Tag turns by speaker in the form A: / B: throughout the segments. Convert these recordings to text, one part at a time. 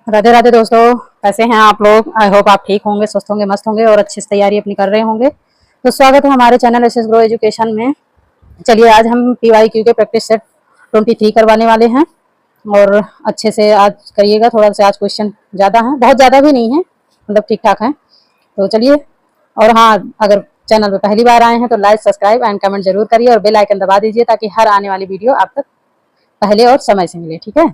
A: राधे राधे दोस्तों, कैसे हैं आप लोग। आई होप आप ठीक होंगे, स्वस्थ होंगे, मस्त होंगे और अच्छी से तैयारी अपनी कर रहे होंगे। तो स्वागत है हमारे चैनल एसएस ग्रो एजुकेशन में। चलिए आज हम PYQ के प्रैक्टिस सेट 23 करवाने वाले हैं और अच्छे से आज करिएगा। थोड़ा सा आज क्वेश्चन ज़्यादा है, बहुत ज़्यादा भी नहीं है, मतलब ठीक ठाक है। तो चलिए, और हाँ, अगर चैनल पर पहली बार आए हैं तो लाइक, सब्सक्राइब एंड कमेंट जरूर करिए और बेल आइकन दबा दीजिए ताकि हर आने वाली वीडियो आप तक पहले और समय से मिले। ठीक है,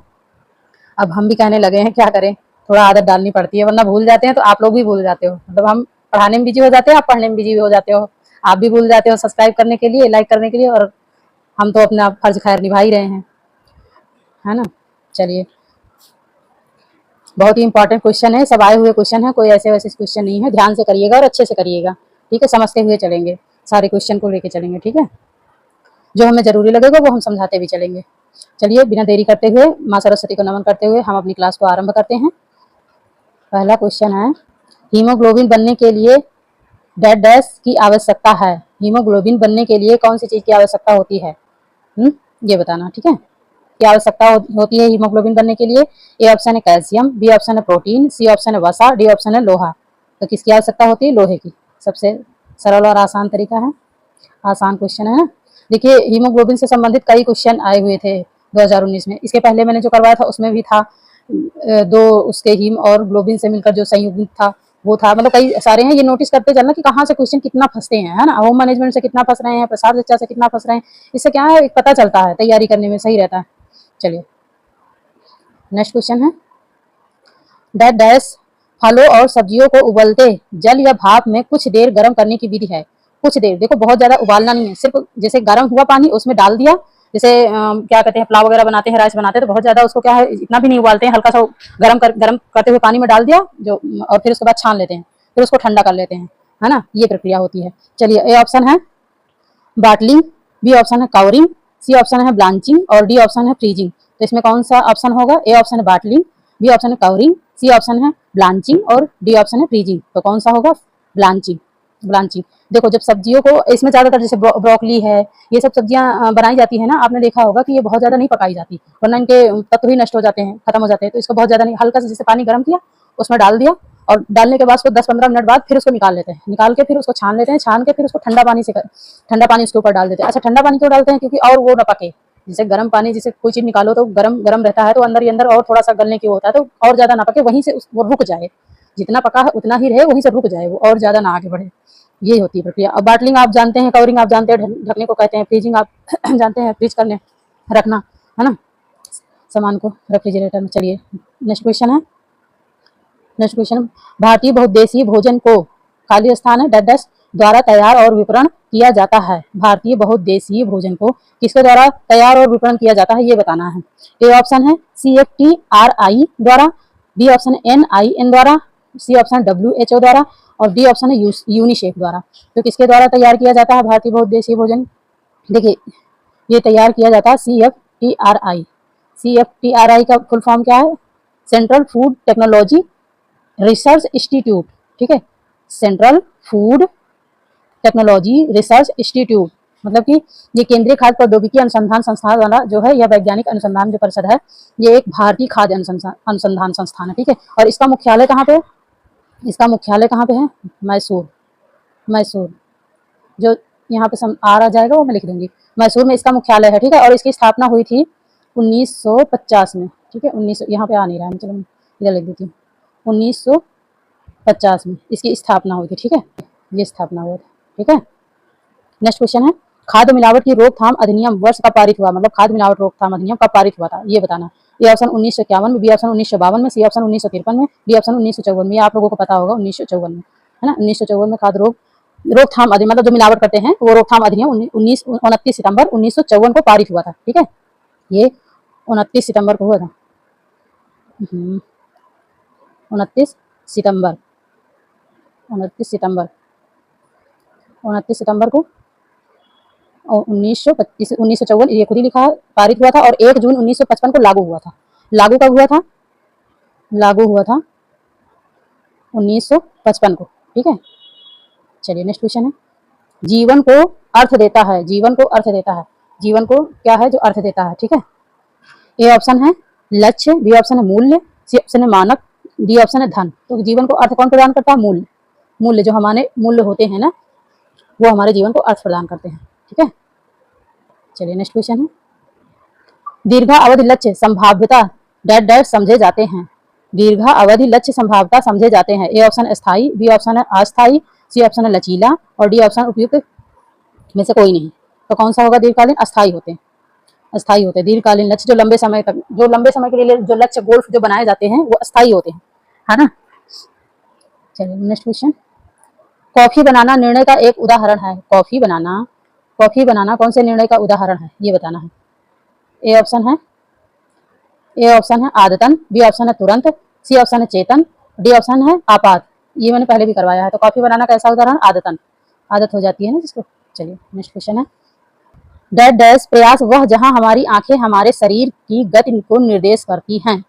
A: अब हम भी कहने लगे हैं, क्या करें, थोड़ा आदत डालनी पड़ती है, वरना भूल जाते हैं। तो आप लोग भी भूल जाते हो, मतलब हम पढ़ाने में बिजी हो जाते हैं, आप पढ़ने में बिजी हो जाते हो, आप भी भूल जाते हो सब्सक्राइब करने के लिए, लाइक करने के लिए, और हम तो अपना फर्ज खैर निभा ही रहे हैं, है ना। चलिए, बहुत ही इंपॉर्टेंट क्वेश्चन है, सब आए हुए क्वेश्चन है, कोई ऐसे वैसे क्वेश्चन नहीं है। ध्यान से करिएगा और अच्छे से करिएगा, ठीक है। समझते हुए चलेंगे, सारे क्वेश्चन को लेके चलेंगे, ठीक है। जो हमें जरूरी लगेगा वो हम समझाते भी चलेंगे। चलिए, बिना देरी करते हुए, माँ सरस्वती को नमन करते हुए हम अपनी क्लास को आरंभ करते हैं। पहला क्वेश्चन है, हीमोग्लोबिन बनने के लिए डैश डैश की आवश्यकता है। हीमोग्लोबिन बनने के लिए कौन सी चीज की आवश्यकता होती है, ये बताना, ठीक है। क्या आवश्यकता होती है हीमोग्लोबिन बनने के लिए। ए ऑप्शन है कैल्शियम, बी ऑप्शन है प्रोटीन, सी ऑप्शन है वसा, डी ऑप्शन है लोहा। तो किसकी आवश्यकता होती है, लोहे की। सबसे सरल और आसान तरीका है, आसान क्वेश्चन है ना। देखिए, हीमोग्लोबिन से संबंधित कई क्वेश्चन आए हुए थे 2019 में। इसके पहले मैंने जो करवाया था उसमें भी था, दो उसके हीम और ग्लोबिन से मिलकर जो संयुग्मित था वो था, मतलब कई सारे हैं। ये नोटिस करते चलना कि कहाँ से क्वेश्चन कितना फंसते हैं, है ना। होम मैनेजमेंट से कितना फंस रहे हैं, प्रसार शिक्षा से कितना फंस रहे हैं, इससे क्या है, पता चलता है, तैयारी करने में सही रहता है। चलिए, नेक्स्ट क्वेश्चन है, डैश डैश फलों और सब्जियों को उबलते जल या भाप में कुछ देर गर्म करने की विधि है। कुछ देर, देखो बहुत ज्यादा उबालना नहीं है, सिर्फ जैसे गर्म हुआ पानी उसमें डाल दिया। जैसे क्या कहते हैं, पुलाव वगैरह बनाते हैं, राइस बनाते हैं, तो बहुत ज्यादा उसको क्या है, इतना भी नहीं उबालते हैं, हल्का सा गर्म करते हुए पानी में डाल दिया जो, और फिर उसके बाद छान लेते हैं, फिर उसको ठंडा कर लेते हैं, है ना। ये प्रक्रिया होती है। चलिए, ए ऑप्शन है बाटलिंग, बी ऑप्शन है कावरिंग, सी ऑप्शन है ब्लांचिंग और डी ऑप्शन है फ्रीजिंग। तो इसमें कौन सा ऑप्शन होगा। ए ऑप्शन है बाटलिंग, बी ऑप्शन है कवरिंग, सी ऑप्शन है ब्लांचिंग और डी ऑप्शन है फ्रीजिंग। तो कौन सा होगा, ब्लांचिंग। ब्लांचिंग। देखो, जब सब्जियों को इसमें ज्यादातर जैसे ब्रोकली है, ये सब सब्जियां बनाई जाती है ना, आपने देखा होगा कि ये बहुत ज्यादा नहीं पकाई जाती, वरना इनके तत्व ही नष्ट हो जाते हैं, खत्म हो जाते हैं। तो इसको बहुत ज्यादा नहीं, हल्का सा जैसे पानी गर्म किया, उसमें डाल दिया, और डालने के बाद उसको 10-15 मिनट बाद फिर उसको निकाल लेते हैं, निकाल के फिर उसको छान लेते हैं, छान के फिर उसको ठंडा पानी उसके ऊपर डाल देते हैं। अच्छा, ठंडा पानी क्यों डालते हैं, क्योंकि और वो न पके। जैसे गर्म पानी, जैसे कोई चीज निकालो तो गरम गरम रहता है, तो अंदर ही अंदर और थोड़ा सा गलने की होता है, तो और ज्यादा ना पके, वहीं से वो रुक जाए, जितना पका है उतना ही रहे, वहीं से रुक जाए वो, और ज्यादा ना आगे बढ़े। ये होती है प्रक्रिया। अब बाटलिंग आप जानते हैं, कवरिंग आप जानते हैं, ढकने को कहते हैं, फ्रीजिंग आप जानते हैं, फ्रीज करने रखना, है ना, सामान को रेफ्रिजरेटर में। चलिए, नेक्स्ट क्वेश्चन है, नेक्स्ट क्वेश्चन, भारतीय बहुउद्देशीय भोजन को, खाली स्थान है, डैश द्वारा तैयार और विपणन किया जाता है। भारतीय बहुउद्देशीय भोजन को किसके द्वारा तैयार और विपणन किया जाता है, ये बताना है। ए ऑप्शन है CFTRI द्वारा, बी ऑप्शन है NIN द्वारा, सी ऑप्शन WHO द्वारा और डी ऑप्शन है यूनिसेफ द्वारा। तो किसके द्वारा तैयार किया जाता है भारतीय बहुउद्देशीय भोजन। देखिए, ये तैयार किया जाता है CFTRI। CFTRI का फुल फॉर्म क्या है, central food technology research institute, ठीक है। Central food technology research institute, मतलब कि ये केंद्रीय खाद्य प्रौद्योगिकी अनुसंधान संस्थान द्वारा जो है, यह वैज्ञानिक अनुसंधान जो परिषद है, ये एक भारतीय खाद्य अनुसंधान संस्थान है, ठीक है। और इसका मुख्यालय कहाँ पे, इसका मुख्यालय कहाँ पे है, मैसूर। मैसूर, जो यहाँ पे आ रहा जाएगा वो मैं लिख दूंगी, मैसूर में इसका मुख्यालय है, ठीक है। और इसकी स्थापना हुई थी 1950 में, ठीक है। 1900, यहाँ पे आ नहीं रहा है, चलो इधर लिख देती हूँ, 1950 में इसकी स्थापना हुई थी, ठीक है। ये स्थापना हुआ था, ठीक है। नेक्स्ट क्वेश्चन है, खाद्य मिलावट की रोकथाम अधिनियम वर्ष कब पारित हुआ, मतलब खाद्य मिलावट रोकथाम अधिनियम कब पारित हुआ था, ये बताना। ए ऑप्शन 1951 में, बी ऑप्शन 1952 में, सी ऑप्शन 1953 में, डी ऑप्शन 1954 में। आप लोगों को पता होगा 1954 में, है ना। 1954 में खाद्य रोकथाम अधिनियम, मतलब जो मिलावट करते हैं वो रोकथाम अधिनियम 29 सितंबर 1954 को पारित हुआ था, ठीक है। ये 29 सितंबर को हुआ था, 29 सितंबर 29 सितंबर 29 सितंबर को 1954, ये खुद ही लिखा है, पारित हुआ था। और 1 जून 1955 को लागू हुआ था। लागू कब हुआ था, लागू हुआ था 1955 को, ठीक है। चलिए, नेक्स्ट क्वेश्चन है, जीवन को अर्थ देता है, जीवन को अर्थ देता है, जीवन को क्या है जो अर्थ देता है, ठीक है। ए ऑप्शन है लक्ष्य, बी ऑप्शन है मूल्य, सी ऑप्शन है मानक, डी ऑप्शन है धन। तो जीवन को अर्थ कौन प्रदान करता है? मूल्य। मूल्य, जो हमारे मूल्य होते हैं ना, वो हमारे जीवन को अर्थ प्रदान करते हैं। ठीक है, चलिए नेक्स्ट क्वेश्चन है, दीर्घा अवधि लक्ष्य संभाव्यता डैट डैट समझे जाते हैं। दीर्घा अवधि लक्ष्य संभाव्यता समझे जाते हैं। ए ऑप्शन अस्थाई, बी ऑप्शन है अस्थाई, सी ऑप्शन है लचीला और डी ऑप्शन उपयुक्त में से कोई नहीं। तो कौन सा होगा? दीर्घकालीन अस्थाई होते हैं। अस्थाई होते हैं दीर्घकालीन लक्ष्य, जो लंबे समय तक, जो लंबे समय के लिए जो लक्ष्य गोल जो बनाए जाते हैं वो अस्थाई होते हैं, है ना। चलिए नेक्स्ट क्वेश्चन, कॉफी बनाना निर्णय का एक उदाहरण है। कॉफी बनाना कौन से निर्णय का उदाहरण है, ये बताना है। ए ऑप्शन है आदतन, बी ऑप्शन है तुरंत, सी ऑप्शन है चेतन, डी ऑप्शन है आपात। ये मैंने पहले भी करवाया है। तो कॉफी बनाना का ऐसा उदाहरण आदतन, आदत हो जाती है ना जिसको। चलिए नेक्स्ट क्वेश्चन है, डैश डैश प्रयास वह जहां हमारी आंखें हमारे शरीर की गति को निर्देश करती हैं।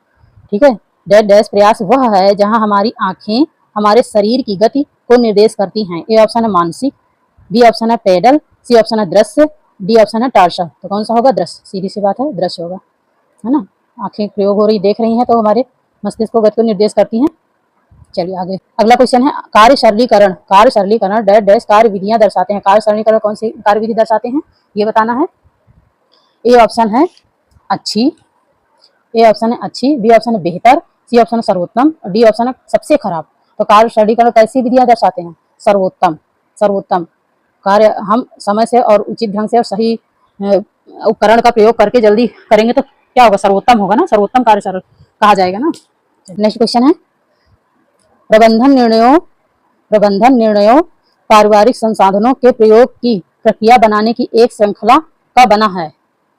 A: ठीक है, डैश डैश प्रयास वह है जहां हमारी आंखें हमारे शरीर की गति को निर्देश करती हैं। ए ऑप्शन है मानसिक, बी ऑप्शन है पेडल, सी ऑप्शन है दृश्य, डी ऑप्शन है टार्शा। तो कौन सा होगा? दृश्य, सीधी सी बात है, दृश्य होगा, है ना। आंखें प्रयोग हो रही, देख रही हैं, तो हमारे मस्तिष्क को गति को निर्देश करती हैं। चलिए आगे, अगला क्वेश्चन है, कार्य सरलीकरण डैश डैश कार्य विधियां दर्शाते हैं। कार्य सरलीकरण कौन सी कार्य विधि दर्शाते हैं, ये बताना है। ए ऑप्शन है अच्छी, बी ऑप्शन है बेहतर, सी ऑप्शन है सर्वोत्तम, डी ऑप्शन है सबसे खराब। तो कार्य सरलीकरण कैसी विधियां दर्शाते हैं? सर्वोत्तम कार्य हम समय से और उचित ढंग से और सही उपकरण का प्रयोग करके जल्दी करेंगे तो क्या होगा? सर्वोत्तम होगा ना, सर्वोत्तम कार्य सरल कहा जाएगा ना। नेक्स्ट क्वेश्चन है, प्रबंधन निर्णयों पारिवारिक संसाधनों के प्रयोग की प्रक्रिया बनाने की एक श्रृंखला का बना है।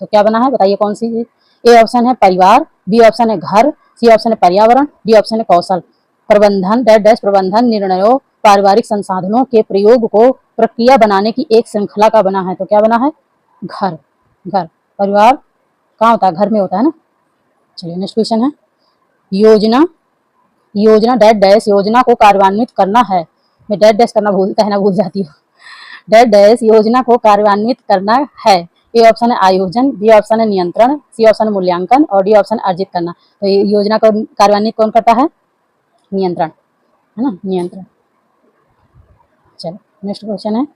A: तो क्या बना है, बताइए कौन सी चीज? ए ऑप्शन है परिवार, बी ऑप्शन है घर, सी ऑप्शन है पर्यावरण, डी ऑप्शन है कौशल। प्रबंधन डैश डैश प्रबंधन निर्णयों पारिवारिक संसाधनों के प्रयोग को प्रक्रिया बनाने की एक श्रृंखला का बना है। तो क्या बना है? घर। परिवार कहाँ होता है? घर में होता है ना। चलिए नेक्स्ट क्वेश्चन है, योजना डैश डैश योजना को कार्यान्वित करना है। मैं डैश डैश कहना भूल जाती हूँ। डैश डैश योजना को कार्यान्वित करना है। ए ऑप्शन है आयोजन, बी ऑप्शन है नियंत्रण, सी ऑप्शन है मूल्यांकन और डी ऑप्शन अर्जित करना। तो ये योजना को कार्यान्वित कौन करता है? नियंत्रण, है ना, नियंत्रण। चलो नेक्स्ट क्वेश्चन है,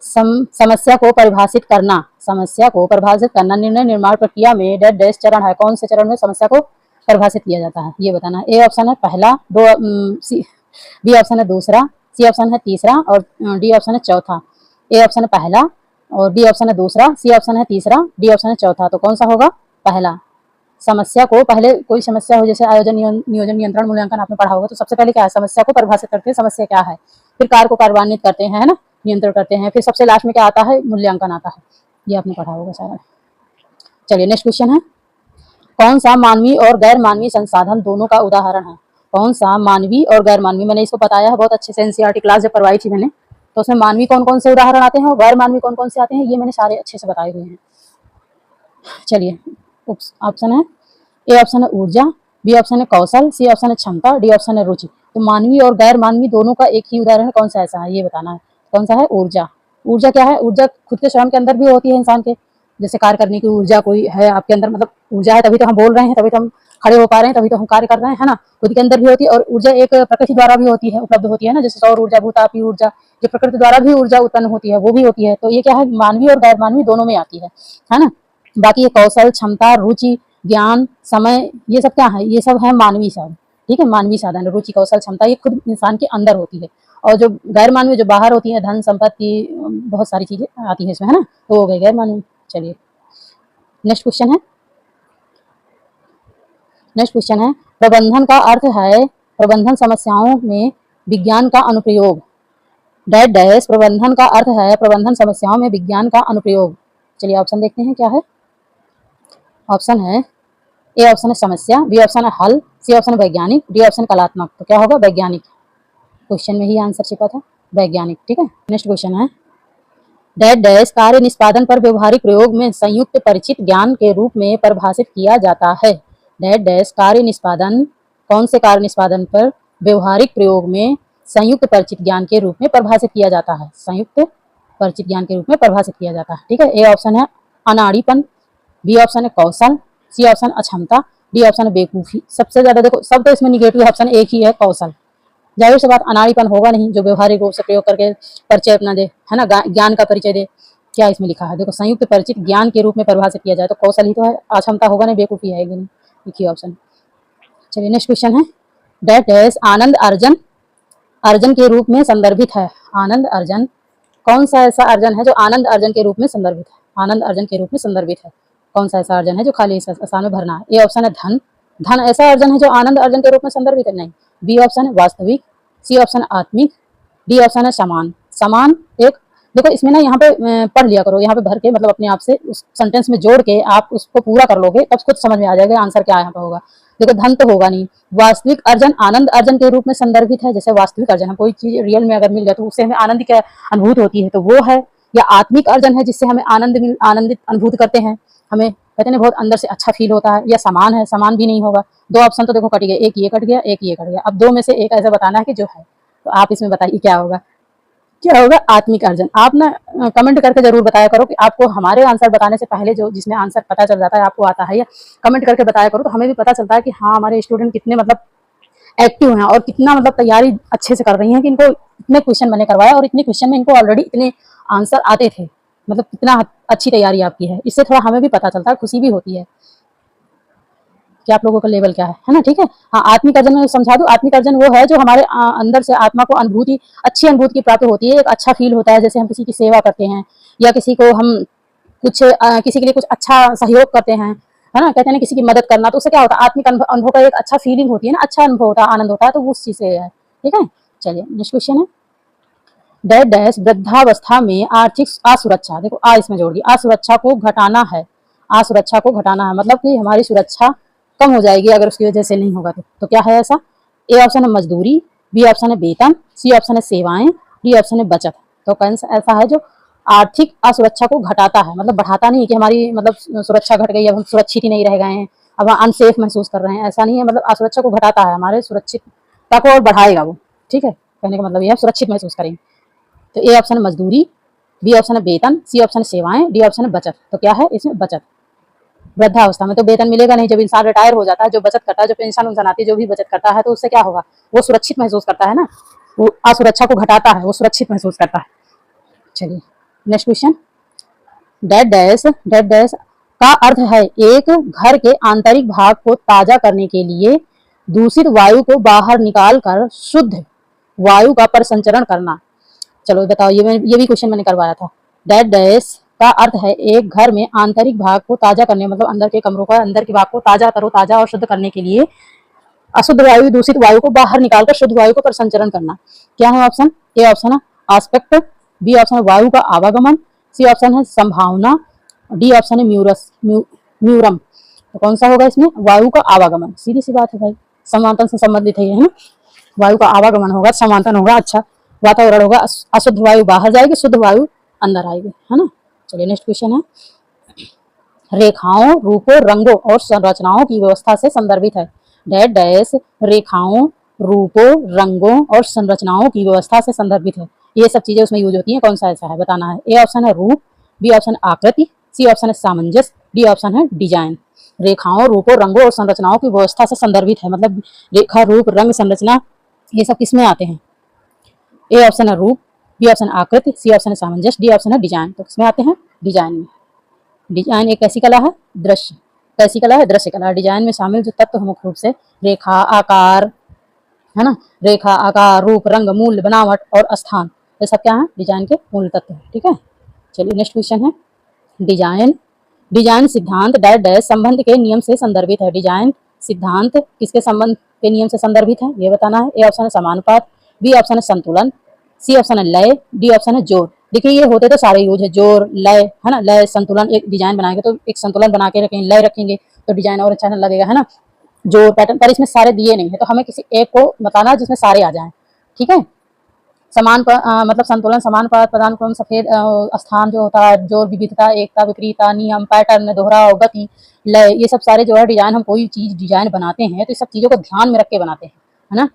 A: समस्या को परिभाषित करना निर्णय निर्माण प्रक्रिया में डैश डैश चरण है। कौन से चरण में समस्या को परिभाषित किया जाता है, ये बताना है। ए ऑप्शन है पहला, बी ऑप्शन है दूसरा, सी ऑप्शन है तीसरा और डी ऑप्शन है चौथा। ए ऑप्शन है पहला और बी ऑप्शन है दूसरा, सी ऑप्शन है तीसरा, डी ऑप्शन है चौथा। तो कौन सा होगा? पहला। समस्या को पहले, कोई समस्या हो जैसे आयोजन नियोजन नियंत्रण मूल्यांकन आपने पढ़ा होगा, तो सबसे पहले क्या है? समस्या को परिभाषित करते हैं, समस्या क्या है, फिर कार्य को कार्यान्वित करते हैं, है ना, नियंत्रण करते हैं, फिर सबसे लास्ट में क्या आता है? मूल्यांकन आता है। ये आपने पढ़ा होगा सारा। चलिए नेक्स्ट क्वेश्चन है, कौन सा मानवीय और गैर मानवीय संसाधन दोनों का उदाहरण है? कौन सा मानवीय और गैर मानवीय, मैंने इसको बताया है बहुत अच्छे से, एनसीईआरटी क्लास जब करवाई थी मैंने, तो उसमें मानवीय कौन कौन से उदाहरण आते हैं और गैर मानवीय कौन कौन से आते हैं, ये मैंने सारे अच्छे से बताए हुए हैं। चलिए ऑप्शन है, ए ऑप्शन है ऊर्जा, बी ऑप्शन है कौशल, सी ऑप्शन है क्षमता, डी ऑप्शन है रुचि। तो मानवीय और गैर मानवीय दोनों का एक ही उदाहरण कौन सा ऐसा है, ये बताना है। कौन सा है? ऊर्जा। ऊर्जा क्या है? ऊर्जा खुद के श्रम के अंदर भी होती है इंसान के, जैसे कार्य करने की ऊर्जा कोई है आपके अंदर, मतलब ऊर्जा है तभी तो हम बोल रहे हैं, तभी तो हम खड़े हो पा रहे हैं, तभी तो हम कार्य कर रहे हैं, है ना। खुद के अंदर भी होती है और ऊर्जा एक प्रकृति द्वारा भी होती है, उपलब्ध होती है ना, जैसे सौर ऊर्जा, भूतापी ऊर्जा, जो प्रकृति द्वारा भी ऊर्जा उत्पन्न होती है वो भी होती है। तो ये क्या है? मानवीय और गैर मानवीय दोनों में आती है ना। बाकी ये कौशल, क्षमता, रुचि, ज्ञान, समय, ये सब क्या है? ये सब है मानवीय साधन। ठीक है, मानवीय साधन, रुचि, कौशल, क्षमता, ये खुद इंसान के अंदर होती है। और जो गैर मानवीय, जो बाहर होती है, धन संपत्ति, बहुत सारी चीजें आती है इसमें, है ना, तो हो गए गैर मानवीय। चलिए नेक्स्ट क्वेश्चन है, प्रबंधन का अर्थ है प्रबंधन समस्याओं में विज्ञान का अनुप्रयोग। डैश डैश प्रबंधन का अर्थ है प्रबंधन समस्याओं में विज्ञान का अनुप्रयोग। चलिए ऑप्शन देखते हैं क्या है। ऑप्शन है, ए ऑप्शन है समस्या, बी ऑप्शन है हल, सी ऑप्शन है वैज्ञानिक, डी ऑप्शन कलात्मक। तो क्या होगा? वैज्ञानिक। क्वेश्चन में ही आंसर छिपा था, वैज्ञानिक। ठीक है, नेक्स्ट क्वेश्चन है, डैश डैश कार्य निष्पादन पर व्यवहारिक प्रयोग में संयुक्त परिचित ज्ञान के रूप में परिभाषित किया जाता है। डैश डैश कार्य निष्पादन, कौन से कार्य निष्पादन पर व्यवहारिक प्रयोग में संयुक्त परिचित ज्ञान के रूप में परिभाषित किया जाता है? संयुक्त परिचित ज्ञान के रूप में परिभाषित किया जाता है। ठीक है, ए ऑप्शन है अनाड़ीपन, बी ऑप्शन है कौशल, सी ऑप्शन अक्षमता, डी ऑप्शन है बेवकूफी। सबसे ज्यादा देखो सब तो इसमें निगेटिव ऑप्शन एक ही है, कौशल। जाहिर सी बात अनाड़ीपन होगा नहीं जो व्यवहारिक रूप से प्रयोग करके परिचय अपना दे, है ना, ज्ञान का परिचय दे। क्या इसमें लिखा है, देखो संयुक्त परिचित ज्ञान के रूप में परिभाषित किया जाए तो कौशल ही तो है, अक्षमता होगा नहीं, बेवकूफी आएगी नहीं, एक ही ऑप्शन। चलिए नेक्स्ट क्वेश्चन है, डेट डैश आनंद अर्जन, अर्जन के रूप में संदर्भित है। आनंद अर्जन, कौन सा ऐसा अर्जन है जो आनंद अर्जन के रूप में संदर्भित है? आनंद अर्जन के रूप में संदर्भित है, कौन सा ऐसा अर्जन है जो खाली इस स्थान में भरना है? ए ऑप्शन है धन, धन ऐसा अर्जन है जो आनंद अर्जन के रूप में संदर्भित है? नहीं। बी ऑप्शन है वास्तविक, सी ऑप्शन है आत्मिक, डी ऑप्शन है समान। समान एक, देखो इसमें ना यहाँ पे पढ़ लिया करो, यहाँ पे भर के मतलब अपने आप से उस सेंटेंस में जोड़ के आप उसको पूरा कर लोगे तब खुद समझ में आ जाएगा आंसर क्या यहाँ पे होगा। देखो धन तो होगा नहीं, वास्तविक अर्जन आनंद अर्जन के रूप में संदर्भित है। जैसे वास्तविक अर्जन है, कोई चीज रियल में अगर मिल जाए तो उससे हमें आनंद की अनुभूति होती है, तो वो है। या आत्मिक अर्जन है जिससे हमें आनंदित अनुभूत करते हैं, हमें कहते हैं बहुत अंदर से अच्छा फील होता है। या समान है, समान भी नहीं होगा। दो ऑप्शन तो देखो कट गए, एक ये कट गया, एक ये कट गया। अब दो में से एक ऐसा बताना है कि जो है, तो आप इसमें बताइए क्या होगा, क्या होगा? आत्मिक अर्जन। आप ना कमेंट करके जरूर बताया करो कि आपको हमारे आंसर बताने से पहले जो जिसमें आंसर पता चल जाता है आपको आता है, या कमेंट करके बताया करो तो हमें भी पता चलता है कि हाँ हमारे स्टूडेंट कितने मतलब एक्टिव हैं और कितना मतलब तैयारी अच्छे से कर रही हैं कि इनको इतने क्वेश्चन मैंने करवाया और इतने क्वेश्चन में इनको ऑलरेडी इतने आंसर आते थे, मतलब कितना अच्छी तैयारी आपकी है। इससे थोड़ा हमें भी पता चलता है, खुशी भी होती है कि आप लोगों का लेवल क्या है ना। ठीक है, हाँ आत्मिक अर्जन में समझा दूं, आत्मिक अर्जन वो है जो हमारे अंदर से आत्मा को अनुभूति, अच्छी अनुभूति की प्राप्ति होती है, एक अच्छा फील होता है। जैसे हम किसी की सेवा करते हैं या किसी को हम कुछ किसी के लिए कुछ अच्छा सहयोग करते हैं, है ना, कहते हैं किसी की मदद करना, तो उससे क्या होता है, आत्मिक अनुभव का एक अच्छा फीलिंग होती है ना, अच्छा अनुभव होता है, आनंद होता है, तो उस चीज से है। ठीक है, चलिए नेक्स्ट क्वेश्चन है, डैश डैश वृद्धावस्था में आर्थिक असुरक्षा। देखो आ इसमें जोड़ दिया, असुरक्षा को घटाना है, असुरक्षा को घटाना है मतलब कि हमारी सुरक्षा कम हो जाएगी अगर उसकी वजह से नहीं होगा तो क्या है ऐसा? ए ऑप्शन है मजदूरी, बी ऑप्शन है वेतन, सी ऑप्शन है सेवाएं, डी ऑप्शन है बचत। तो कौन सा ऐसा है जो आर्थिक असुरक्षा को घटाता है, मतलब बढ़ाता नहीं कि हमारी मतलब सुरक्षा घट गई, अब हम सुरक्षित ही नहीं रह गए हैं, अब हम अनसेफ महसूस कर रहे हैं, ऐसा नहीं है। मतलब असुरक्षा को घटाता है, हमारे सुरक्षितता को और बढ़ाएगा वो। ठीक है, कहने का मतलब ये है सुरक्षित महसूस करेंगे। तो ए ऑप्शन है मजदूरी, बी ऑप्शन है वेतन, सी ऑप्शन है सेवाएं, डी ऑप्शन है बचत। तो क्या है इसमें? बचत। वृद्धावस्था में तो वेतन मिलेगा नहीं, जब इंसान रिटायर हो जाता है, जो बचत करता है, जो पेंशन उनसन आती है, जो भी बचत करता है, तो उससे क्या होगा, वो सुरक्षित महसूस करता है ना, वो असुरक्षा को घटाता है, वो सुरक्षित महसूस करता है। चलिए नेक्स्ट क्वेश्चन, डेड डैश का अर्थ है एक घर के आंतरिक भाग को ताजा करने के लिए दूषित वायु को बाहर निकाल कर शुद्ध वायु का परिसंचरण करना। चलो बताओ, ये भी क्वेश्चन मैंने करवाया था। डेड डैश का अर्थ है एक घर में आंतरिक भाग को ताजा करने, मतलब अंदर के कमरों का अंदर के भाग को ताजा और शुद्ध करने के लिए अशुद्ध वायु, दूषित वायु को बाहर निकालकर शुद्ध वायु को परिसंचरण करना। क्या है ऑप्शन? ए ऑप्शन है आस्पेक्ट, बी ऑप्शन है वायु का आवागमन, सी ऑप्शन है संभावना, डी ऑप्शन है म्यूरम। तो कौन सा होगा इसमें? वायु का आवागमन। सीधी सी बात है भाई, समांतन से संबंधित है ना, वायु का आवागमन होगा, समांतन होगा, अच्छा वातावरण होगा, अशुद्ध वायु बाहर जाएगी, शुद्ध वायु अंदर आएगी, है ना। चलिए नेक्स्ट क्वेश्चन है, रेखाओं, रूपों, रंगों और संरचनाओं की व्यवस्था से संदर्भित है। डैश डैश रेखाओं, रूपों, रंगों और संरचनाओं की व्यवस्था से संदर्भित है। ये सब चीजें उसमें यूज होती हैं, कौन सा ऐसा है बताना है। ए ऑप्शन है रूप, बी ऑप्शन है आकृति, सी ऑप्शन है सामंजस्य, डी ऑप्शन है डिजाइन। रेखाओं, रूपों, रंगों और संरचनाओं की व्यवस्था से संदर्भित है, मतलब रेखा, रूप, रंग, संरचना ये सब किसमें आते हैं? ए ऑप्शन है रूप, बी ऑप्शन आकृति, सी ऑप्शन है सामंजस्य, डी ऑप्शन है डिजाइन। तो किसमें आते हैं? डिजाइन में। डिजाइन एक ऐसी कला है, दृश्य कैसी कला है? दृश्य कला। डिजाइन में शामिल जो तत्व है मुख्य रूप से रेखा, आकार, है ना, रेखा, आकार, रूप, रंग, मूल्य, बनावट और स्थान, ये सब क्या है? डिजाइन के मूल तत्व है। ठीक है, चलिए नेक्स्ट क्वेश्चन है, डिजाइन, डिजाइन सिद्धांत डैश डैश संबंध के नियम से संदर्भित है। डिजाइन सिद्धांत किसके संबंध के नियम से संदर्भित है, ये बताना है। ए ऑप्शन है समानुपात, बी ऑप्शन है संतुलन, सी ऑप्शन है लय, डी ऑप्शन है जोर। देखिए ये होते तो सारे यूज है, जोर, लय, है ना, लय, संतुलन। एक डिजाइन बनाएंगे तो एक संतुलन बना के रखेंगे, लय रखेंगे तो डिजाइन और अच्छा लगेगा, है ना, जोर, पैटर्न। पर इसमें सारे दिए नहीं है, तो हमें किसी एक को बताना जिसमें सारे आ जाएं। ठीक है, मतलब संतुलन, समानुपात, पदानुक्रम, सफेद स्थान जो होता है, जोर, विविधता, एकता, विपरीतता, नियम, पैटर्न, दोहराव, गति, लय, ये सब सारे जो है डिजाइन, हम कोई चीज डिजाइन बनाते हैं तो इस सब चीजों को ध्यान में रख के बनाते हैं, है ना।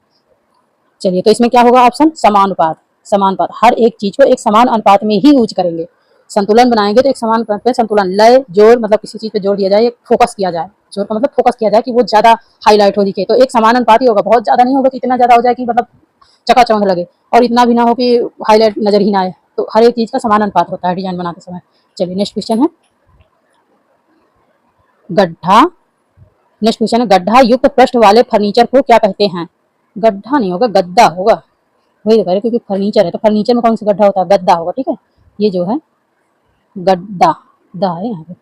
A: चलिए तो इसमें क्या होगा ऑप्शन? समानुपात। समानुपात, हर एक चीज को एक समान अनुपात में ही यूज करेंगे। संतुलन बनाएंगे तो एक समान अनुपात में संतुलन, लय, जोर, मतलब किसी चीज पे जोर दिया जाए, फोकस किया जाए, जोर का मतलब फोकस किया जाए कि वो ज़्यादा हाईलाइट हो दिखे। तो एक समान अनुपात ही होगा, बहुत ज़्यादा नहीं होगा कि इतना ज़्यादा हो जाए कि मतलब चकाचौंध लगे, और इतना भी ना हो कि हाईलाइट नज़र ही ना आए। तो हर एक चीज़ का समान अनुपात होता है डिज़ाइन बनाते समय। चलिए नेक्स्ट क्वेश्चन है गड्ढा। नेक्स्ट क्वेश्चन है गड्ढा युक्त पृष्ठ वाले फर्नीचर को क्या कहते हैं? गड्ढा नहीं होगा, गद्दा होगा। वही तो कह रहे क्योंकि फर्नीचर है, तो फर्नीचर में कौन सा गड्ढा होता है? गद्दा होगा। ठीक है, ये जो है गद्दा, दा है यहाँ पे।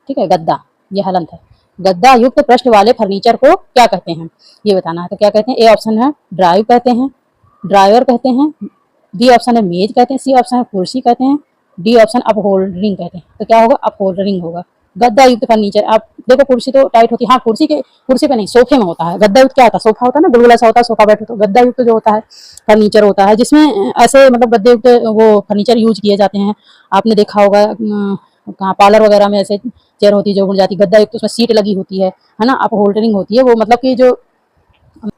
A: ठीक है, गद्दा, ये हलंत है। गद्दा युक्त पृष्ठ वाले फर्नीचर को क्या कहते हैं, ये बताना है। तो क्या कहते हैं? ए ऑप्शन है ड्राइव कहते हैं, ड्राइवर कहते हैं, बी ऑप्शन है मेज कहते हैं, सी ऑप्शन है कुर्सी कहते हैं, डी ऑप्शन अपहोल्डरिंग कहते हैं। तो क्या होगा? अपहोल्डरिंग होगा। गद्दा युक्त फर्नीचर, आप देखो कुर्सी तो टाइट होती है, हाँ कुर्सी पे नहीं, सोफे में होता है। गद्दा युक्त क्या होता है? सोफा होता है ना, गुलगुला सा होता है, सोफा बैठो। तो गद्दा युक्त जो होता है फर्नीचर होता है जिसमें ऐसे मतलब गद्दे युक्त वो फर्नीचर यूज किए जाते हैं। आपने देखा होगा कहाँ पार्लर वगैरह में ऐसे चेयर होती है जो उड़ जाती है, गद्दा युक्त उसमें सीट लगी होती है ना, अपहोल्डरिंग होती है वो। मतलब कि जो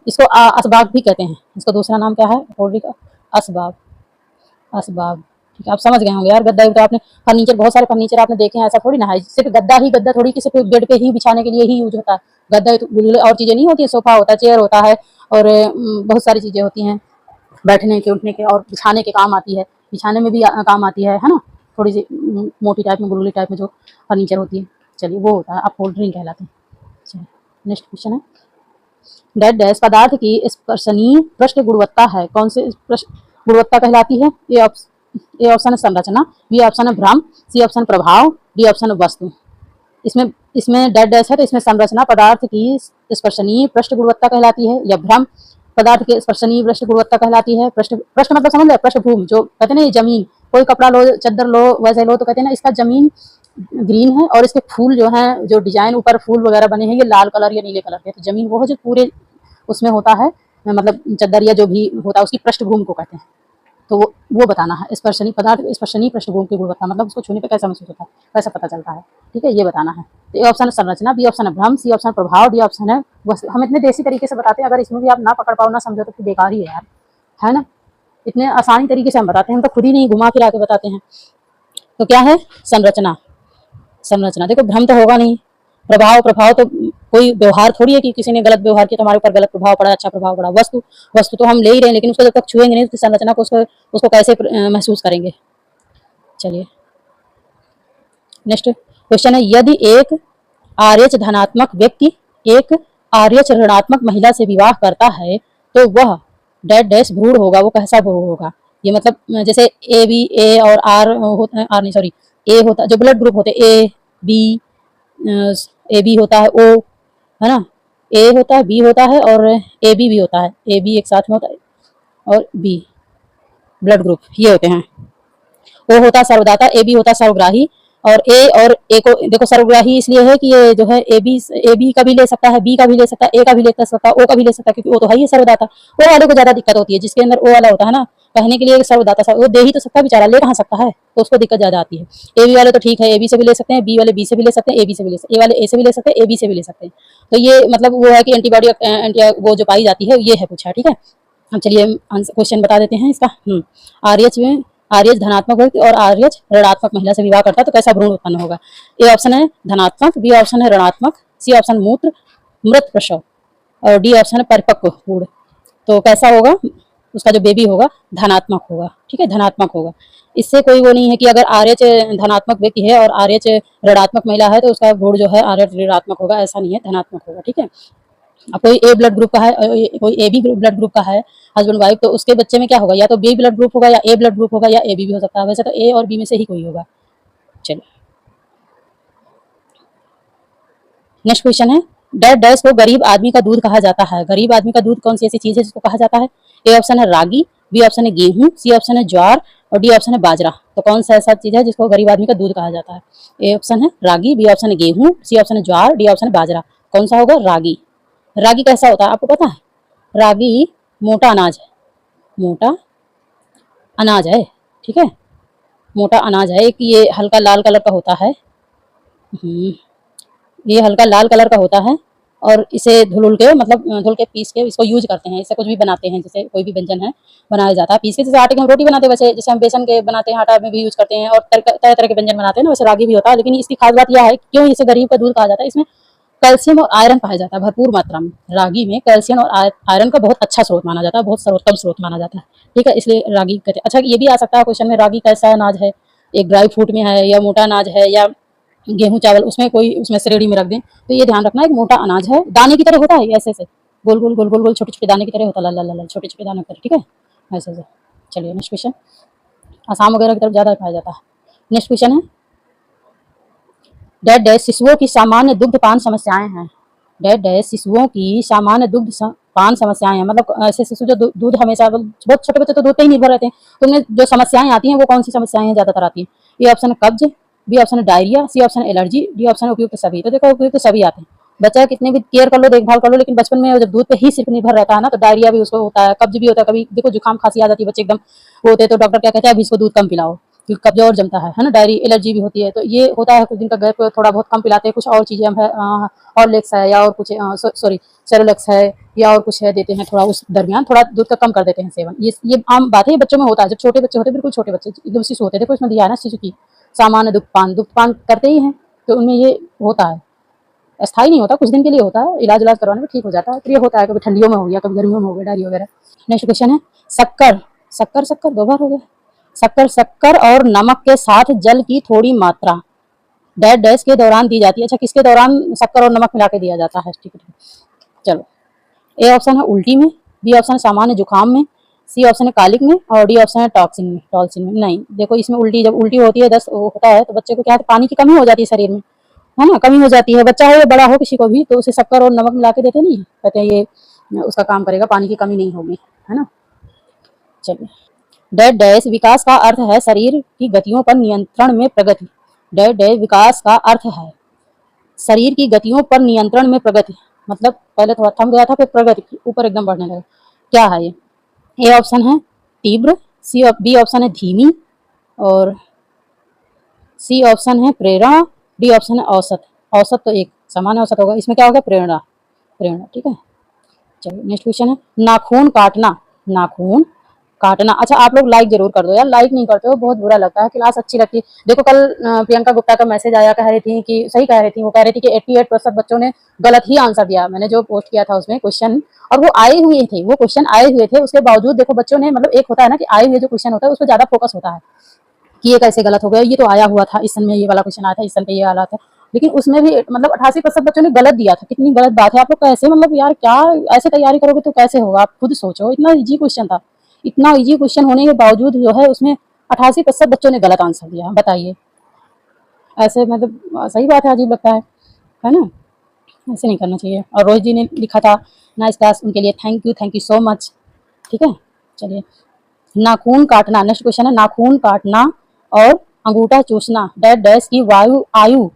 A: इसको असबाब भी कहते हैं, इसका दूसरा नाम क्या है? होल्डरिंग का असबाब, असबाब। ठीक है, आप समझ गए होंगे यार। गद्दा तो आपने फर्नीचर, बहुत सारे फर्नीचर आपने देखे हैं, ऐसा थोड़ी ना है सिर्फ गद्दा ही गद्दा थोड़ी कि सिर्फ बेड पे ही बिछाने के लिए ही यूज होता है। गद्दा तो और चीजें नहीं होती है, सोफा होता है, चेयर होता है, और बहुत सारी चीजें होती हैं बैठने के, उठने के, और बिछाने के काम आती है, बिछाने में भी काम आती है ना। थोड़ी सी मोटी टाइप में, गुलगुली टाइप में जो फर्नीचर होती है, चलिए वो होता है अपहोल्डरिंग कहलाते हैं। चलिए नेक्स्ट क्वेश्चन है डेट डैश पदार्थ की स्पर्शनीय पृष्ठ गुणवत्ता है, कौन से गुणवत्ता कहलाती है? ए ऑप्शन है संरचना, बी ऑप्शन है भ्रम, सी ऑप्शन प्रभाव, डी ऑप्शन है वस्तु। इसमें इसमें डेट डैश है तो इसमें संरचना पदार्थ की स्पर्शनीय पृष्ठ गुणवत्ता कहलाती है, या भ्रम पदार्थ की स्पर्शनीय पृष्ठ गुणवत्ता कहलाती है। पृष्ठ मतलब समझ लो, पृष्ठभूमि जो कहते हैं ना, ये जमीन, कोई कपड़ा लो, चद्दर लो, वैसे लो, तो कहते हैं ना इसका जमीन ग्रीन है और इसके फूल जो हैं, जो डिजाइन ऊपर फूल वगैरह बने हैं, ये लाल कलर या नीले कलर के। तो जमीन वो जो पूरे उसमें होता है, मतलब चद्दर या जो भी होता है, उसकी पृष्ठभूमि को कहते हैं। तो वो बताना है। स्पर्शनीय पदार्थ स्पर्शनीय पृष्ठभूमि की गुणवत्ता मतलब उसको छूने पे कैसा महसूस होता है, कैसा पता चलता है। ठीक है, ये बताना है। तो ए ऑप्शन है संरचना, बी ऑप्शन है भ्रम, सी ऑप्शन प्रभाव, डी ऑप्शन है वस्तु। हम इतने देसी तरीके से बताते हैं, अगर इसमें भी आप ना पकड़ पाओ, ना समझो, तो फिर बेकार ही है यार, है ना। इतने आसानी तरीके से हम बताते हैं, हम तो खुद ही नहीं घुमा फिरा के बताते हैं। तो क्या है? संरचना। संरचना देखो, भ्रम तो होगा नहीं। प्रभाव तो कोई व्यवहार थोड़ी है कि किसी ने गलत व्यवहार किया तो हमारे ऊपर गलत प्रभाव पड़ा, अच्छा प्रभाव पड़ा। वस्तु तो हम ले ही रहे हैं, लेकिन उसको जब तक छुएंगे नहीं तो संरचना को उसको कैसे महसूस करेंगे। चलिए नेक्स्ट क्वेश्चन है यदि एक आर्यच धनात्मक व्यक्ति एक आर्यच ऋणात्मक महिला से विवाह करता है तो वह डैश डैश भ्रूण होगा, वो कैसा भ्रूण होगा? ये मतलब जैसे ए बी, ए और आर होता है, आर नहीं सॉरी, ए होता है जो ब्लड ग्रुप होते हैं, ए बी होता है, ओ है ना, ए होता है, बी होता है, और ए बी भी होता है, ए बी एक साथ में होता है, और बी ब्लड ग्रुप ये होते हैं। ओ होता है सर्वदाता, ए बी होता है सर्वग्राही, और ए को देखो सर्वग्राही इसलिए है कि ये जो है ए बी का भी ले सकता है, बी का भी ले सकता है, ए का भी ले सकता है, ओ का भी ले सकता है, क्योंकि वो तो है ही सर्वदाता। ओ वाले को ज्यादा दिक्कत होती है, जिसके अंदर ओ वाला होता है ना, कहने के लिए सर्वदाता, वो दे ही तो सकता है बेचारा, ले कहाँ सकता है, तो उसको दिक्कत ज्यादा आती है। ए बी वाले तो ठीक है, ए बी से भी ले सकते हैं, बी वाले बी से भी ले सकते हैं, ए बी से भी ले सकते हैं, ए वाले ए से भी ले सकते हैं, ए बी से भी ले सकते हैं। तो ये मतलब वो है कि एंटीबॉडी वो जो पाई जाती है, ये है पूछा। ठीक है, हम चलिए क्वेश्चन बता देते हैं इसका। आर्यच में आर्यच धनात्मक व्यक्ति और आर्यच ऋणात्मक महिला से विवाह करता है तो कैसा भ्रूण उत्पन्न होगा? ए ऑप्शन है धनात्मक, बी ऑप्शन है ऋणात्मक, सी ऑप्शन मृत प्रसव, और डी ऑप्शन है परिपक्व भ्रूण। तो कैसा होगा? उसका जो बेबी होगा धनात्मक होगा। ठीक है, धनात्मक होगा। इससे कोई वो नहीं है कि अगर आर्यच धनात्मक व्यक्ति है और आर्यच ऋणात्मक महिला है तो उसका भ्रूण जो है आर्यच ऋणात्मक होगा, ऐसा नहीं है, धनात्मक होगा। ठीक है, अब कोई ए ब्लड ग्रुप का है, कोई ए बी ब्लड ग्रुप का है, हस्बैंड वाइफ, तो उसके बच्चे में क्या होगा? या तो बी ब्लड ग्रुप होगा, या ए ब्लड ग्रुप होगा, या ए बी भी हो सकता है। वैसे तो ए और बी में से ही कोई होगा। चलिए नेक्स्ट क्वेश्चन है डैश डैश को गरीब आदमी का दूध कहा जाता है। गरीब आदमी का दूध कौन सी ऐसी चीज है जिसको कहा जाता है? ए ऑप्शन है रागी, बी ऑप्शन है गेहूं, सी ऑप्शन है ज्वार, और डी ऑप्शन है बाजरा। तो कौन सा ऐसा चीज है जिसको गरीब आदमी का दूध कहा जाता है? ए ऑप्शन है रागी, बी ऑप्शन है गेहूं, सी ऑप्शन है ज्वार, डी ऑप्शन है बाजरा। कौन सा होगा? रागी। रागी कैसा होता है आपको पता है? रागी मोटा अनाज है, मोटा अनाज है। ठीक है, मोटा अनाज है, एक ये हल्का लाल कलर का होता है। ये हल्का लाल कलर का होता है, और इसे धुल के मतलब धुल के पीस के इसको यूज करते हैं, इससे कुछ भी बनाते हैं, जैसे कोई भी व्यंजन है बनाया जाता है पीस के। जैसे आटे की हम रोटी बनाते हैं, वैसे जैसे हम बेसन के बनाते हैं, आटा में भी यूज करते हैं, और तरह तरह के व्यंजन बनाते हैं ना, वैसे रागी भी होता है। लेकिन इसकी खास बात यह है क्यों इसे गरीब का दूध कहा जाता है, इसमें कैल्शियम और आयरन पाया जाता है भरपूर मात्रा में। रागी में कैल्शियम और आयरन का बहुत अच्छा स्रोत माना जाता है, बहुत सर्वोत्तम स्रोत माना जाता है। ठीक है, इसलिए रागी कहते हैं। अच्छा, ये भी आ सकता है क्वेश्चन में, रागी कैसा अनाज है, एक ड्राई फ्रूट में है या मोटा अनाज है या गेहूं चावल, उसमें कोई उसमें श्रेणी में रख दें, तो ये ध्यान रखना है कि मोटा अनाज है, दाने की तरह होता है, ऐसे ऐसे गोल गोल गोल गोल गोल छोटे छोटे दाने की तरह होता है, लाल लाल लाल छोटे छोटे दाने की तरह। ठीक है, ऐसे ऐसे। चलिए नेक्स्ट क्वेश्चन, आसाम वगैरह की तरफ ज्यादा पाया जाता है। नेक्स्ट क्वेश्चन है, डेड डैश शिशुओं की सामान्य दुग्धपान समस्याएं हैं। डेड डैश शिशुओं की सामान्य दुग्धपान समस्याएं हैं, मतलब ऐसे शिशु जो दूध हमेशा, बहुत छोटे बच्चे तो दूध पे ही निर्भर रहते हैं, तो उनमें जो समस्याएं आती हैं वो कौन सी समस्याएं हैं ज्यादातर आती हैं? ये ऑप्शन है कब्ज, बी ऑप्शन है डायरिया, सी ऑप्शन है एलर्जी, डी ऑप्शन है उपयुक्त सभी। तो देखो उपयुक्त सभी आते हैं। बच्चा कितने भी केयर कर लो, देखभाल कर लो, लेकिन बचपन में जब दूध पे ही सिर्फ निर्भर रहता है ना, तो डायरिया भी उसको होता है, कब्ज भी होता है, कभी देखो जुकाम खांसी आ जाती है, बच्चे एकदम वो होते हैं, तो डॉक्टर क्या कहते हैं, अभी इसको दूध कम पिलाओ क्योंकि कब्ज और जमता है ना। डायरी एलर्जी भी होती है, तो ये होता है कुछ दिन का गैप, थोड़ा बहुत कम पिलाते हैं, कुछ और चीजें हम है हॉर्लिक्स है या और कुछ सॉरी सेरोलैक्स है या और कुछ है देते हैं, थोड़ा उस दरमियान थोड़ा दूध का कम कर देते हैं सेवन। ये आम बात है, ये बच्चों में होता है, जब छोटे बच्चे होते हैं, बिल्कुल छोटे बच्चे एकदम शिशु होते हैं, देखो इसमें दिया है ना शिशु की सामान्य दुग्धपान करते ही हैं, तो उनमें ये होता है। अस्थाई नहीं होता, कुछ दिन के लिए होता है, इलाज करवाने में ठीक हो जाता है, तो ये होता है, कभी ठंडियों में हो गया, कभी गर्मियों में हो गया डायरिया वगैरह। नेक्स्ट क्वेश्चन है, शक्कर शक्कर शक्कर दो बार हो गया। शक्कर शक्कर और नमक के साथ जल की थोड़ी मात्रा डैश डैश के दौरान दी जाती है। अच्छा, किसके दौरान शक्कर और नमक मिला के दिया जाता है? ठीक है, चलो। ए ऑप्शन है उल्टी में, बी ऑप्शन है सामान्य जुकाम में, सी ऑप्शन है कालिक में, और डी ऑप्शन है टॉक्सिन में। नहीं, देखो इसमें उल्टी, जब उल्टी होती है, दस्त होता है, तो बच्चे को क्या है, पानी की कमी हो जाती है शरीर में, है ना, कमी हो जाती है। बच्चा हो या बड़ा हो, किसी को भी, तो उसे शक्कर और नमक मिला के देते नहीं, कहते हैं ये उसका काम करेगा, पानी की कमी नहीं होगी, है ना। चलिए, डैश डैश विकास का अर्थ है शरीर की गतियों पर नियंत्रण में प्रगति। डैश डैश विकास का अर्थ है शरीर की गतियों पर नियंत्रण में प्रगति, मतलब पहले थोड़ा थम गया था, फिर प्रगति ऊपर एकदम बढ़ने लगा। क्या है ये? ए ऑप्शन है तीव्र, बी ऑप्शन है धीमी, और सी ऑप्शन है प्रेरणा, डी ऑप्शन है औसत। औसत तो एक सामान्य औसत होगा, इसमें क्या होगा, प्रेरणा। प्रेरणा, ठीक है। चलिए नेक्स्ट क्वेश्चन है, नाखून काटना। नाखून काटना। अच्छा, आप लोग लाइक जरूर कर दो यार, लाइक नहीं करते हो, बहुत बुरा लगता है। क्लास अच्छी लगती है। देखो कल प्रियंका गुप्ता का मैसेज आया, कह रही थी कि सही कह रही थी, वो कह रही थी कि 88% बच्चों ने गलत ही आंसर दिया। मैंने जो पोस्ट किया था उसमें क्वेश्चन, और वो आए हुए थे, वो क्वेश्चन आए हुए थे, उसके बावजूद देखो बच्चों ने, मतलब एक होता है ना कि आए हुए जो क्वेश्चन होता है उस पर ज्यादा फोकस होता है कि ये कैसे गलत हो गया, ये तो आया हुआ था, इस सन में ये वाला क्वेश्चन आया था, इस सन पे ये आया था, लेकिन उसमें भी मतलब 88% बच्चों ने गलत दिया था। कितनी गलत बात है। आप लोग कैसे, मतलब यार क्या ऐसे तैयारी करोगे तो कैसे होगा, आप खुद सोचो। इतना इजी क्वेश्चन था, इतना इजी क्वेश्चन होने के बावजूद जो है उसमें 88% बच्चों ने गलत आंसर दिया। बताइए, ऐसे मतलब सही बात है, अजीब लगता है ना, ऐसे नहीं करना चाहिए। और रोहित जी ने लिखा था नाइस क्लास, उनके लिए थैंक यू सो मच। ठीक है, चलिए। नाखून काटना, नेक्स्ट क्वेश्चन है, नाखून काटना और अंगूठा चूसना डैश डैश की आयु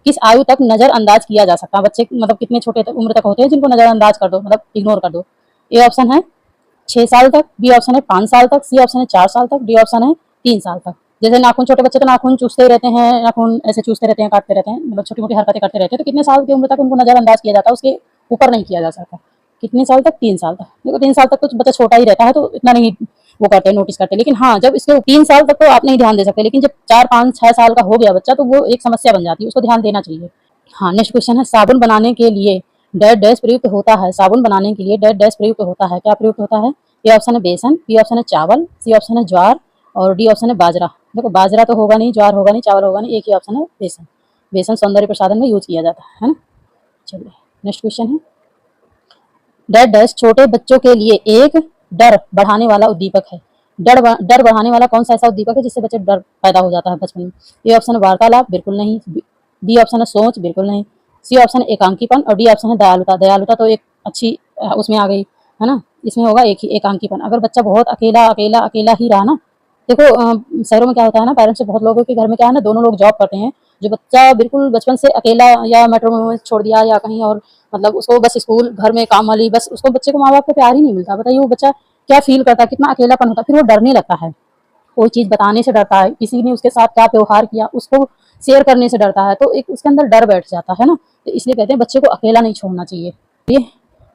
A: किस आयु तक नजरअंदाज किया जा सकता है? बच्चे मतलब कितने छोटे तक उम्र तक होते हैं जिनको नजरअंदाज कर दो, मतलब इग्नोर कर दो? ए ऑप्शन है 6 साल तक, बी ऑप्शन है 5 साल तक, सी ऑप्शन है 4 साल तक, डी ऑप्शन है 3 साल तक। जैसे नाखून, छोटे बच्चे तो नाखून चूसते ही रहते हैं, नाखून ऐसे चूसते रहते हैं, काटते रहते हैं, मतलब छोटी मोटी हरकतें करते रहते हैं, तो कितने साल की उम्र तक उनको नजरअंदाज किया जाता है? उसके ऊपर नहीं किया जा सकता। कितने साल तक? 3 साल तक। देखो 3 साल तक तो बच्चा छोटा ही रहता है, तो इतना नहीं वो करते हैं, नोटिस करते हैं। लेकिन हाँ, जब इसके 3 साल तक तो आप नहीं ध्यान दे सकते, लेकिन जब 4, 5, 6 साल का हो गया बच्चा, तो वो एक समस्या बन जाती है, उसको ध्यान देना चाहिए। हाँ, नेक्स्ट क्वेश्चन है, साबुन बनाने के लिए डैश डैश प्रयुक्त होता है। साबुन बनाने के लिए डैश डैश प्रयुक्त होता है, क्या प्रयुक्त होता है? ए ऑप्शन है बेसन, बी ऑप्शन है चावल, सी ऑप्शन है ज्वार, और डी ऑप्शन है बाजरा। देखो बाजरा तो होगा नहीं, ज्वार होगा नहीं, चावल होगा नहीं, एक ही ऑप्शन है बेसन। बेसन सौंदर्य प्रसाधन में यूज किया जाता है ना। चलिए नेक्स्ट क्वेश्चन है, डैश डैश छोटे बच्चों के लिए एक डर बढ़ाने वाला उद्दीपक है। डर बढ़ाने वाला कौन सा ऐसा उद्दीपक है जिससे बच्चे डर पैदा हो जाता है बचपन में? ए ऑप्शन है वार्तालाप, बिल्कुल नहीं, बी ऑप्शन है सोच, बिल्कुल नहीं, सी ऑप्शन है एकांकीपन, और डी ऑप्शन है दयालुता। दयालुता तो एक अच्छी उसमें आ गई, है ना, इसमें होगा एक ही एकांकीपन। अगर बच्चा बहुत अकेला अकेला अकेला ही रहा ना, देखो शहरों में क्या होता है ना, पेरेंट्स बहुत लोगों के घर में क्या है ना, दोनों लोग जॉब करते हैं, जो बच्चा बिल्कुल बचपन से अकेला या मेट्रो में छोड़ दिया या कहीं और, मतलब उसको बस स्कूल घर में काम वाली, बस उसको बच्चे को माँ बाप का प्यार ही नहीं मिलता। बताइए वो बच्चा क्या फील करता है, कितना अकेलापन होता है, फिर वो डरने लगता है, कोई चीज बताने से डरता है, किसी ने उसके साथ क्या व्यवहार किया उसको शेयर करने से डरता है, तो एक उसके अंदर डर बैठ जाता है ना। तो इसलिए कहते हैं बच्चे को अकेला नहीं छोड़ना चाहिए।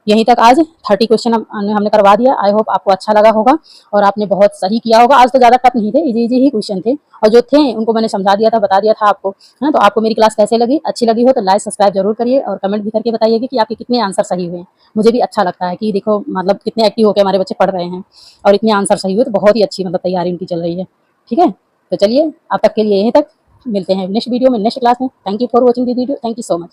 A: यहीं तक आज 30 क्वेश्चन हमने करवा दिया। आई होप आपको अच्छा लगा होगा और आपने बहुत सही किया होगा। आज तो ज़्यादा टफ नहीं थे, इजी इजी ही क्वेश्चन थे और जो थे उनको मैंने समझा दिया था, बता दिया था आपको, है। तो आपको मेरी क्लास कैसे लगी, अच्छी लगी हो तो लाइक सब्सक्राइब जरूर करिए और कमेंट भी करके बताइएगा कि आपके कितने आंसर सही हुए। मुझे भी अच्छा लगता है कि देखो मतलब कितने एक्टिव होकर हमारे बच्चे पढ़ रहे हैं और इतने आंसर सही हुए, तो बहुत ही अच्छी मतलब तैयारी उनकी चल रही है। ठीक है, तो चलिए अब तक के लिए यहीं तक, मिलते हैं नेक्स्ट वीडियो में, नेक्स्ट क्लास में। Thank you for watching this video, thank you so much.